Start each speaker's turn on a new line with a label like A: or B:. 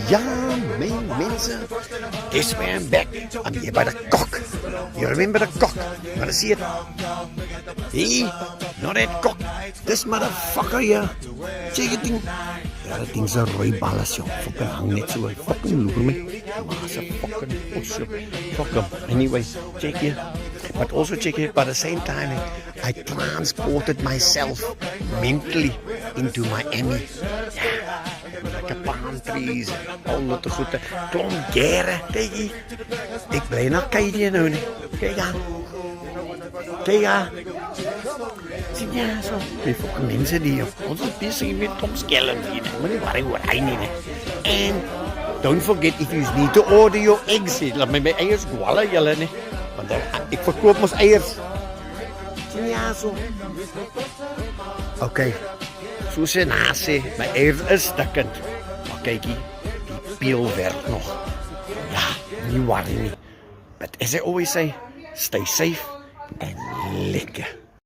A: Ja, my mense, this way I'm back. I'm here by the cock. You remember the cock? You wanna see it? Hey, not that cock. This motherfucker here. Check it ding. Ja, dat ding is een rooiballes, joh. Fucking hang net zo. Fucking loer me. Maar is een fucking push, joh. Fuck him. Anyway, check here. But also check here, by the same time, I transported myself mentally into Miami. Yeah. Like a palm trees, al die goede klomp gere, kijk hier. Ik blijf nog kijken nou nie. Kijk aan. Kijk aan. Sien jy so? Die fucking mense die ons is besig met tomskellen hier. Maar nie worry oor hy nie. And don't forget if you need to order your eggs, laat my eiers gwalle julle nie. Want ek verkoop mos eiers. Sien jy so? Okay. Soos sy na sê, my eiers is stikkend. Maar kykie, die peel werk nog. Ja, nie worry nie. But as I always say, stay safe and lekker.